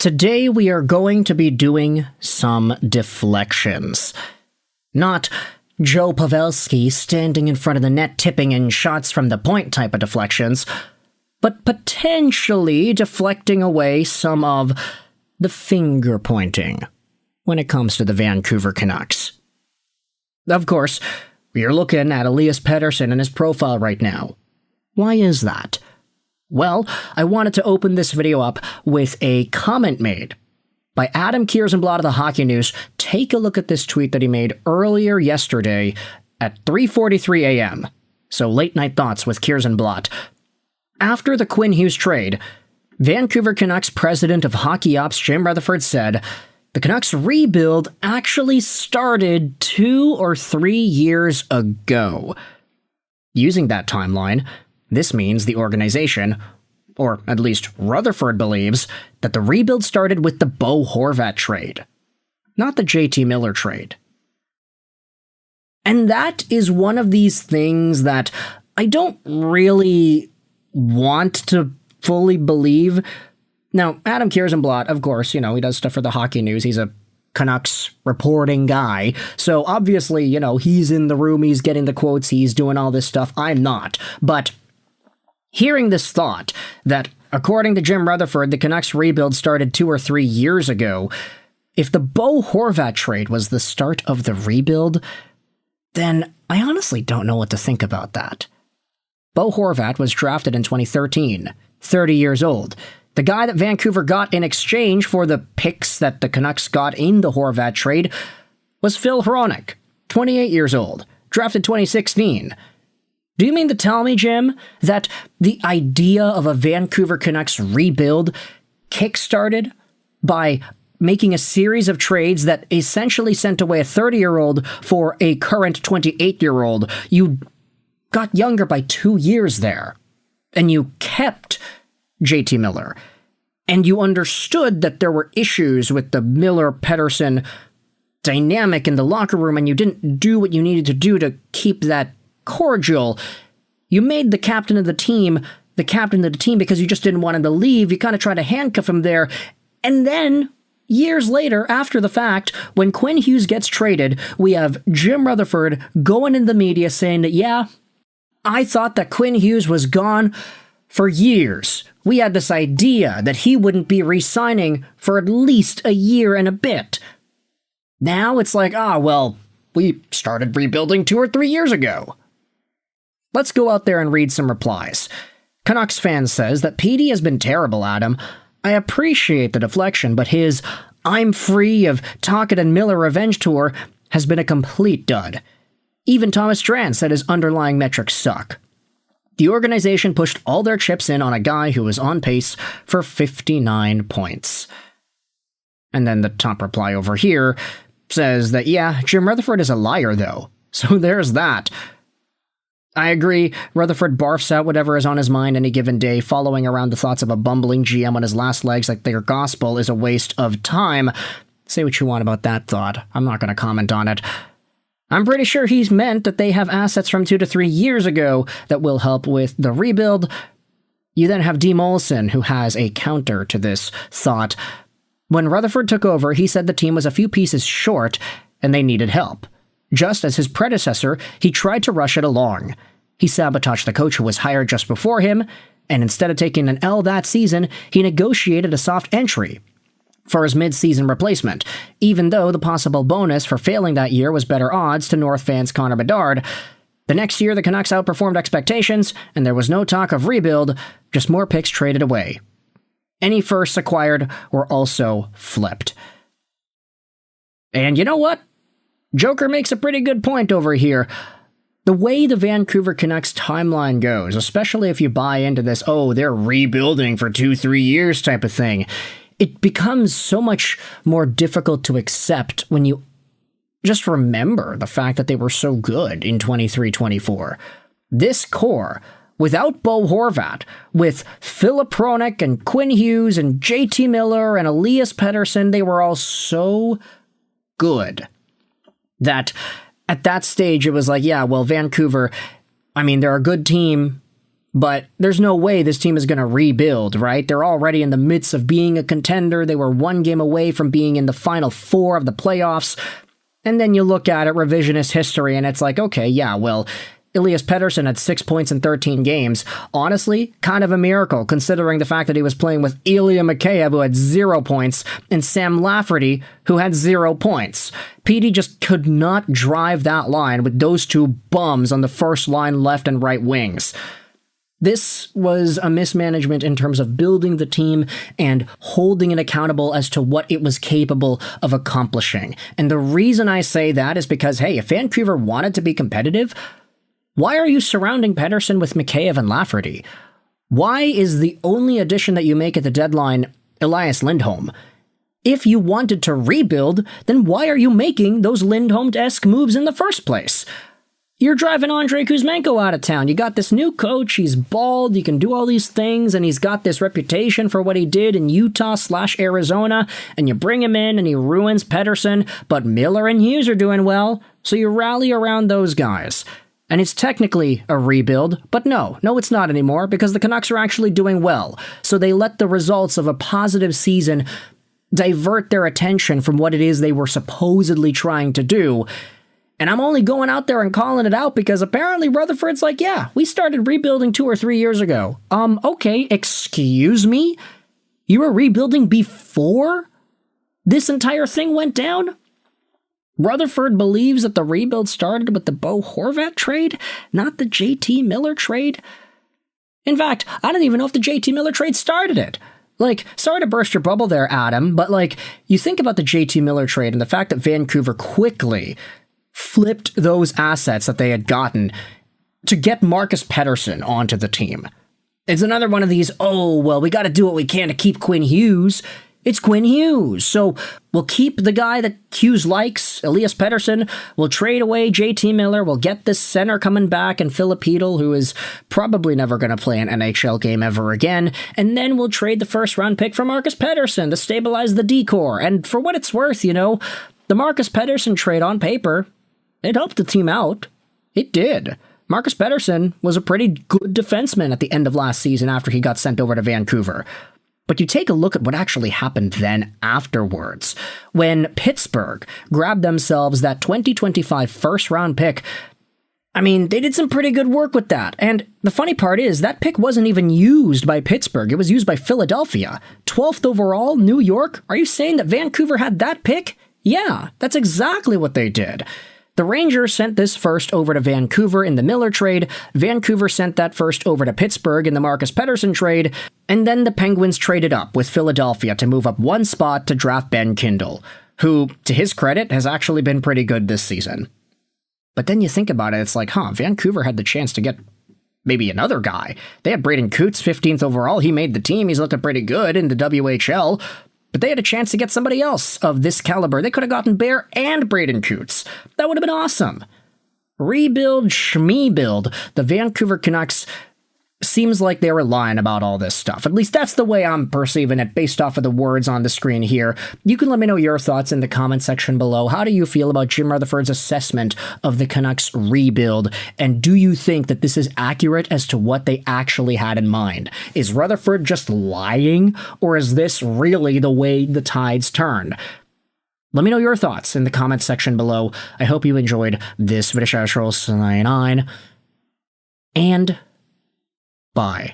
Today we are going to be doing some deflections. Not Joe Pavelski standing in front of the net tipping in shots from the point type of deflections, but potentially deflecting away some of the finger pointing when it comes to the Vancouver Canucks. Of course, we are looking at Elias Pettersson and his profile right now. Why is that? Well, I wanted to open this video up with a comment made by Adam Kierszenblad of the Hockey News. Take a look at this tweet that he made earlier yesterday at 3:43 a.m. So late night thoughts with Kierszenblad. After the Quinn Hughes trade, Vancouver Canucks president of Hockey Ops Jim Rutherford said, the Canucks rebuild actually started 2 or 3 years ago. Using that timeline, this means the organization, or at least Rutherford believes, that the rebuild started with the Bo Horvat trade, not the JT Miller trade. And that is one of these things that I don't really want to fully believe. Now, Adam Kierszenblad, of course, he does stuff for the Hockey News. He's a Canucks reporting guy. So obviously, he's in the room, he's getting the quotes, he's doing all this stuff. I'm not. But hearing this thought that, according to Jim Rutherford, the Canucks rebuild started 2 or 3 years ago, if the Bo Horvat trade was the start of the rebuild, then I honestly don't know what to think about that. Bo Horvat was drafted in 2013, 30 years old. The guy that Vancouver got in exchange for the picks that the Canucks got in the Horvat trade was Phil Hronek, 28 years old, drafted 2016. Do you mean to tell me, Jim, that the idea of a Vancouver Canucks rebuild kickstarted by making a series of trades that essentially sent away a 30-year-old for a current 28-year-old? You got younger by 2 years there, and you kept JT Miller, and you understood that there were issues with the Miller-Pettersson dynamic in the locker room, and you didn't do what you needed to do to keep that cordial. You made the captain of the team because you just didn't want him to leave. You kind of tried to handcuff him there. And then, years later, after the fact, when Quinn Hughes gets traded, we have Jim Rutherford going in the media saying that, yeah, I thought that Quinn Hughes was gone for years. We had this idea that he wouldn't be re-signing for at least a year and a bit. Now it's like, we started rebuilding 2 or 3 years ago. Let's go out there and read some replies. Canucks fan says that PD has been terrible, Adam. I appreciate the deflection, but his I'm free of Tocchet and Miller revenge tour has been a complete dud. Even Thomas Strand said his underlying metrics suck. The organization pushed all their chips in on a guy who was on pace for 59 points. And then the top reply over here says that, yeah, Jim Rutherford is a liar, though. So there's that. I agree, Rutherford barfs out whatever is on his mind any given day. Following around the thoughts of a bumbling GM on his last legs like their gospel is a waste of time. Say what you want about that thought. I'm not going to comment on it. I'm pretty sure he's meant that they have assets from 2 to 3 years ago that will help with the rebuild. You then have D. Molson, who has a counter to this thought. When Rutherford took over, he said the team was a few pieces short and they needed help. Just as his predecessor, he tried to rush it along. He sabotaged the coach who was hired just before him, and instead of taking an L that season, he negotiated a soft entry for his mid-season replacement, even though the possible bonus for failing that year was better odds to North fans Connor Bedard. The next year, the Canucks outperformed expectations, and there was no talk of rebuild, just more picks traded away. Any firsts acquired were also flipped. And you know what? Joker makes a pretty good point over here. The way the Vancouver Canucks timeline goes, especially if you buy into this, they're rebuilding for 2-3 years type of thing, it becomes so much more difficult to accept when you just remember the fact that they were so good in 23-24. This core, without Bo Horvat, with Filip Hronek and Quinn Hughes and JT Miller and Elias Pettersson, they were all so good that at that stage it was like, yeah, well, Vancouver, they're a good team, But there's no way this team is going to rebuild, right? They're already in the midst of being a contender. They were one game away from being in the final four of the playoffs. And then you look at it, revisionist history, and it's like, okay, yeah, well, Elias Pettersson had 6 points in 13 games. Honestly, kind of a miracle, considering the fact that he was playing with Ilya Mikheyev, who had 0 points, and Sam Lafferty, who had 0 points. Petey just could not drive that line with those two bums on the first line left and right wings. This was a mismanagement in terms of building the team and holding it accountable as to what it was capable of accomplishing. And the reason I say that is because, hey, if Vancouver wanted to be competitive, why are you surrounding Pettersson with Mikheyev and Lafferty? Why is the only addition that you make at the deadline Elias Lindholm? If you wanted to rebuild, then why are you making those Lindholm-esque moves in the first place? You're driving Andrei Kuzmenko out of town. You got this new coach. He's bald. He can do all these things, and he's got this reputation for what he did in Utah/Arizona. And you bring him in, and he ruins Pettersson. But Miller and Hughes are doing well, so you rally around those guys. And it's technically a rebuild, but no, it's not anymore, because the Canucks are actually doing well. So they let the results of a positive season divert their attention from what it is they were supposedly trying to do. And I'm only going out there and calling it out because apparently Rutherford's like, yeah, we started rebuilding 2 or 3 years ago. Okay, excuse me? You were rebuilding before this entire thing went down? Rutherford believes that the rebuild started with the Bo Horvat trade, not the JT Miller trade. In fact, I don't even know if the JT Miller trade started it. Like, sorry to burst your bubble there, Adam, but like, you think about the JT Miller trade and the fact that Vancouver quickly flipped those assets that they had gotten to get Marcus Pettersson onto the team. It's another one of these, oh, well, we got to do what we can to keep Quinn Hughes. It's Quinn Hughes. So we'll keep the guy that Hughes likes, Elias Pettersson. We'll trade away JT Miller. We'll get this center coming back and Philip Hedl, who is probably never going to play an NHL game ever again. And then we'll trade the first-round pick for Marcus Pettersson to stabilize the decor. And for what it's worth, the Marcus Pettersson trade on paper, it helped the team out. It did. Marcus Pettersson was a pretty good defenseman at the end of last season after he got sent over to Vancouver. But you take a look at what actually happened then afterwards. When Pittsburgh grabbed themselves that 2025 first-round pick, I mean, they did some pretty good work with that. And the funny part is, that pick wasn't even used by Pittsburgh. It was used by Philadelphia. 12th overall, New York? Are you saying that Vancouver had that pick? Yeah, that's exactly what they did. The Rangers sent this first over to Vancouver in the Miller trade, Vancouver sent that first over to Pittsburgh in the Marcus Pettersson trade, and then the Penguins traded up with Philadelphia to move up one spot to draft Ben Kindel, who, to his credit, has actually been pretty good this season. But then you think about it, it's like, Vancouver had the chance to get maybe another guy. They had Braden Coots, 15th overall. He made the team. He's looking pretty good in the WHL. But they had a chance to get somebody else of this caliber. They could have gotten Bear and Braden Coots. That would have been awesome. Rebuild, schmeebuild. The Vancouver Canucks seems like they were lying about all this stuff. At least that's the way I'm perceiving it based off of the words on the screen here. You can let me know your thoughts in the comment section below. How do you feel about Jim Rutherford's assessment of the Canucks rebuild? And do you think that this is accurate as to what they actually had in mind? Is Rutherford just lying, or is this really the way the tides turned? Let me know your thoughts in the comment section below. I hope you enjoyed this video. And bye.